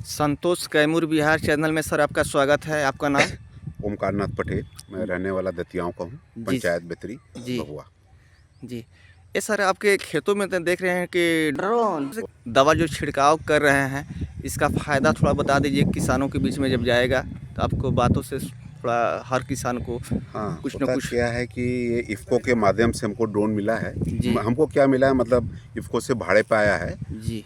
संतोष Kaimur Bihar channel में sir आपका स्वागत है। आपका नाम? ओमकारनाथ पटेल। मैं रहने वाला दतियाओं का हूँ, पंचायत बेतरी जी बहुआ। जी। ये सर आपके खेतों में तो देख रहे हैं कि ड्रोन दवा जो छिड़काव कर रहे हैं, इसका फ़ायदा थोड़ा बता दीजिए। किसानों के बीच में जब जाएगा तो आपको बातों से थोड़ा हर किसान को हाँ, कुछ न होता कुछ। क्या है कि ये इफ़को के माध्यम से हमको ड्रोन मिला है। जी हमको क्या मिला है, मतलब इफ़को से भाड़े पे आया है। जी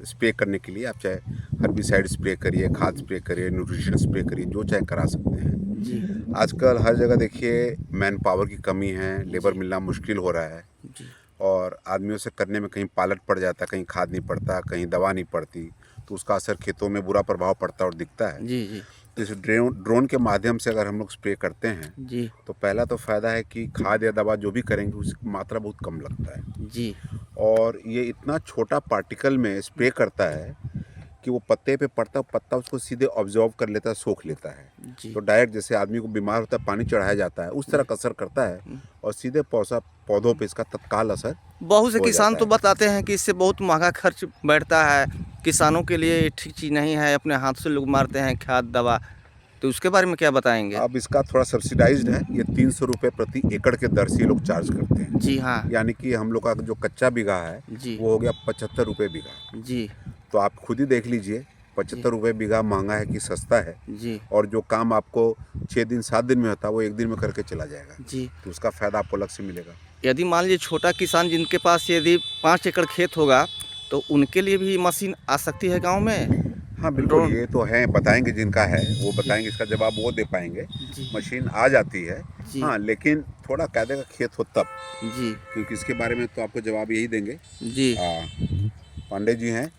स्प्रे करने के लिए आप चाहे हर्बिसाइड स्प्रे करिए, खाद स्प्रे करिए, न्यूट्रिशन स्प्रे करिए, जो चाहे करा सकते हैं। जी आजकल हर जगह देखिए मैन पावर की कमी है, लेबर जी मिलना मुश्किल हो रहा है जी और आदमियों से करने में कहीं पालट पड़ जाता है, कहीं खाद नहीं पड़ता, कहीं दवा नहीं पड़ती, तो उसका असर खेतों में बुरा प्रभाव पड़ता और दिखता है। जी जी तो इस ड्रोन के माध्यम से अगर हम लोग स्प्रे करते हैं जी तो पहला तो फ़ायदा है कि खाद या दवा जो भी करेंगे उसकी मात्रा बहुत कम लगता है जी और ये इतना छोटा पार्टिकल में स्प्रे करता है कि वो पत्ते पे पड़ता है, पत्ता उसको सीधे ऑब्जॉर्व कर लेता है, सोख लेता है। जी तो डायरेक्ट जैसे आदमी को बीमार होता है पानी चढ़ाया जाता है, उस तरह का असर करता है और सीधे पौधों पे इसका तत्काल असर बहुत से हो किसान जाता तो है। बताते हैं कि इससे बहुत महंगा खर्च बैठता है, किसानों के लिए ये ठीक चीज़ नहीं है, अपने हाथ से लोग मारते हैं खाद दवा। तो उसके बारे में क्या बताएंगे? अब इसका थोड़ा सब्सिडाइज्ड है, ये 300 रुपये प्रति एकड़ के दर से ये लोग चार्ज करते हैं। जी हाँ। यानी कि हम लोग का जो कच्चा बीघा है जी वो हो गया 75 रुपये बीघा। जी तो आप खुद ही देख लीजिए जी 75 रुपये बीघा महंगा है कि सस्ता है। जी और जो काम आपको 6 दिन 7 दिन में होता है वो 1 दिन में करके चला जाएगा, जी। तो उसका फ़ायदा आपको अलग से मिलेगा। यदि मान लीजिए छोटा किसान जिनके पास यदि 5 एकड़ खेत होगा, तो उनके लिए भी मशीन आ सकती है गाँव में? हाँ बिल्कुल, ड्रोन। ये तो हैं, बताएंगे जिनका है वो जी बताएंगे, इसका जवाब वो दे पाएंगे। जी मशीन आ जाती है। जी हाँ, लेकिन थोड़ा कायदे का खेत हो तब, जी क्योंकि इसके बारे में तो आपको जवाब यही देंगे। जी पांडे जी हैं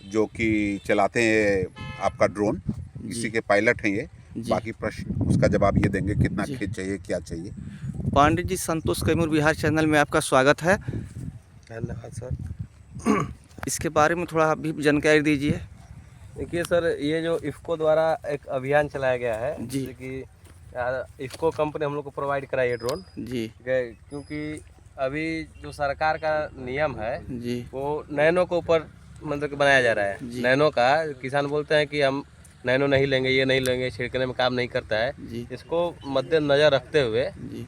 जो कि चलाते हैं आपका ड्रोन, जी इसी के पायलट हैं ये। जी बाकी प्रश्न उसका जवाब ये देंगे, कितना जी। खेत चाहिए, क्या चाहिए। पांडे जी, संतोष कैमूर बिहार चैनल में आपका स्वागत है। धन्यवाद सर। इसके बारे में थोड़ा आप भी जानकारी दीजिए। देखिए सर, ये जो इफ़को द्वारा एक अभियान चलाया गया है, जी जैसे कि इफ़को कंपनी हम लोग को प्रोवाइड कराई है ड्रोन। जी ठीक है, क्योंकि अभी जो सरकार का नियम है जी वो नैनो के ऊपर मतलब कि बनाया जा रहा है। जी नैनो का किसान बोलते हैं कि हम नैनो नहीं लेंगे, ये नहीं लेंगे, छिड़कने में काम नहीं करता है। जी इसको मद्देनज़र रखते हुए जी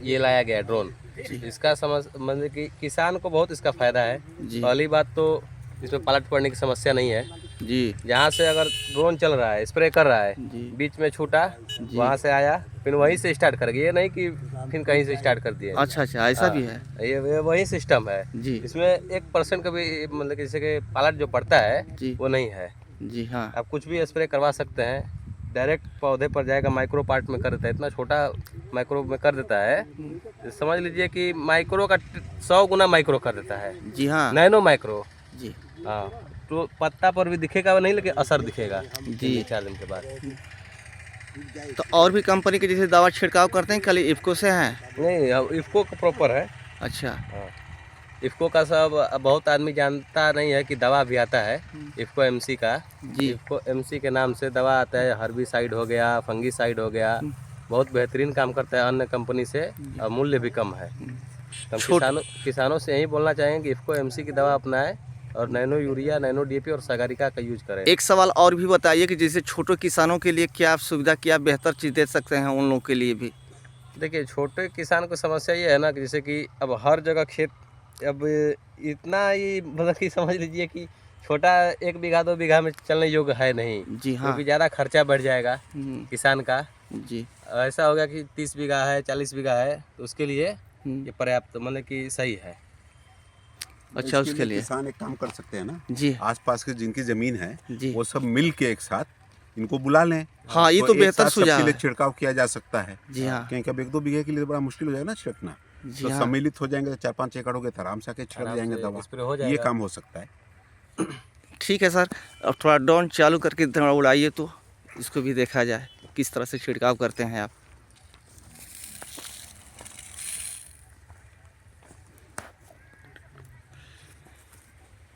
ये लाया गया है ड्रोन। जी इसका मतलब कि किसान को बहुत इसका फ़ायदा है। जी पहली बात तो इसमें पलट पड़ने की समस्या नहीं है। जी जहाँ से अगर ड्रोन चल रहा है, स्प्रे कर रहा है, जी बीच में छूटा, जी। वहाँ से आया, फिर वहीं से स्टार्ट कर गया। ये नहीं कि फिर कहीं से स्टार्ट कर दिए। अच्छा अच्छा, ऐसा हाँ, भी है। ये वही सिस्टम है। जी इसमें 1% का भी मतलब कि जैसे कि पालट जो पड़ता है जी वो नहीं है। जी हाँ आप कुछ भी स्प्रे करवा सकते हैं, डायरेक्ट पौधे पर जाएगा, माइक्रो पार्ट में कर देता है, इतना छोटा माइक्रो में कर देता है, समझ लीजिए कि माइक्रो का 100 गुना माइक्रो कर देता है, जी हाँ नैनो माइक्रो। जी हाँ, तो पत्ता पर भी दिखेगा नहीं, लेकिन असर दिखेगा जी। 3-4 दिन के बाद। तो और भी कंपनी के जैसे दवा छिड़काव करते हैं, खाली इफ़को से हैं? नहीं, अब इफ़को का प्रॉपर है। अच्छा। हाँ, इफ़को का सब बहुत आदमी जानता नहीं है कि दवा भी आता है इफ़को एमसी का। जी इफ़को एमसी के नाम से दवा आता है, हर्बिसाइड हो गया, फंगिसाइड हो गया, बहुत बेहतरीन काम करता है अन्य कंपनी से, और मूल्य भी कम है। तो हम छोट किसानों से यही बोलना चाहेंगे कि इफ़को एमसी की दवा अपनाएं और नैनो यूरिया, नैनो डीएपी और सागरिका का यूज करें। एक सवाल और भी बताइए कि जैसे छोटे किसानों के लिए क्या सुविधा, क्या बेहतर चीज़ दे सकते हैं उन लोगों के लिए भी? देखिए, छोटे किसान को समस्या ये है ना कि जैसे कि अब हर जगह खेत, अब इतना ही मतलब कि समझ लीजिए कि छोटा 1 बीघा 2 बीघा में चलने योग्य है नहीं, जी हाँ। क्योंकि ज़्यादा खर्चा बढ़ जाएगा किसान का। जी ऐसा हो गया कि 30 बीघा है, 40 बीघा है, तो उसके लिए हम्म, ये पर्याप्त मतलब कि सही है। अच्छा, इसके उसके लिए लिए। किसान एक काम कर सकते हैं ना, जी आसपास के जिनकी ज़मीन है जी वो सब मिल के एक साथ इनको बुला लें, हाँ, ये तो तो एक बेहतर साथ सबके सुझाव लिए है। छिड़काव किया जा सकता है। जी हाँ क्योंकि अब 1-2 बीघे के लिए तो बड़ा मुश्किल हो जाएगा ना छिड़कना। जी तो हाँ। सम्मिलित हो जाएंगे तो 4-5 एकड़ हो गए तो आराम से आके छिड़क आराम जाएंगे से दवा। स्प्रे हो ये जाएगा। काम हो सकता है। ठीक है सर, अब थोड़ा ड्रोन चालू करके थोड़ा उड़ाइए तो इसको भी देखा जाए किस तरह से छिड़काव करते हैं आप।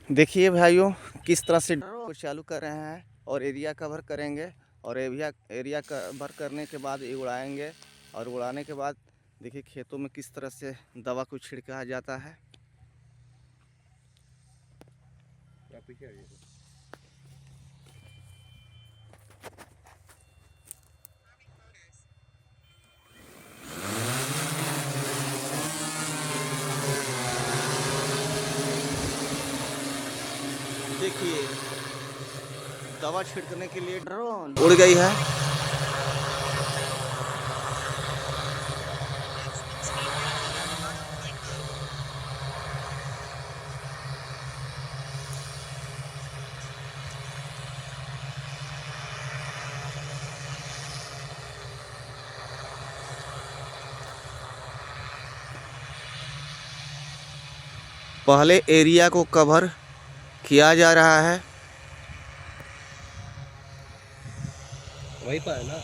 देखिए भाइयों, किस तरह से ड्रोन चालू कर रहे हैं और एरिया कवर करेंगे, और एरिया कवर करने के बाद ये उड़ाएंगे, और उड़ाने के बाद देखिए खेतों में किस तरह से दवा को छिड़का जाता है। देखिए दवा छिड़कने के लिए ड्रोन उड़ गई है। पहले एरिया को कवर किया जा रहा है। वही पर है ना।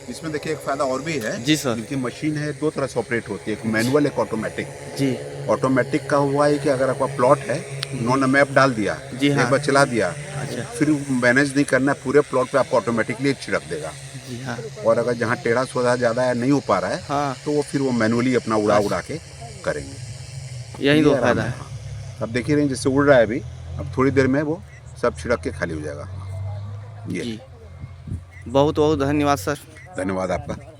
इसमें देखिए एक फायदा और भी है जी सर। इनकी मशीन है, दो तरह से ऑपरेट होती है, एक मैनुअल एक ऑटोमेटिक। जी ऑटोमेटिक का हुआ है कि अगर आपका प्लॉट है, उन्होंने मैप डाल दिया, जी हाँ। एक बार चला दिया, अच्छा। फिर मैनेज नहीं करना है, पूरे प्लॉट पे आपको ऑटोमेटिकली छिड़क देगा। जी हाँ। और अगर जहाँ टेढ़ा सोधा ज़्यादा है, नहीं हो पा रहा है, हाँ तो वो फिर वो मैनुअली अपना उड़ा के करेंगे। यही दो ये आराम फायदा है। हाँ। अब देखिए रहे हैं जैसे उड़ रहा है अभी, अब थोड़ी देर में वो सब छिड़क के खाली हो जाएगा। ये जी बहुत बहुत धन्यवाद सर। धन्यवाद आपका।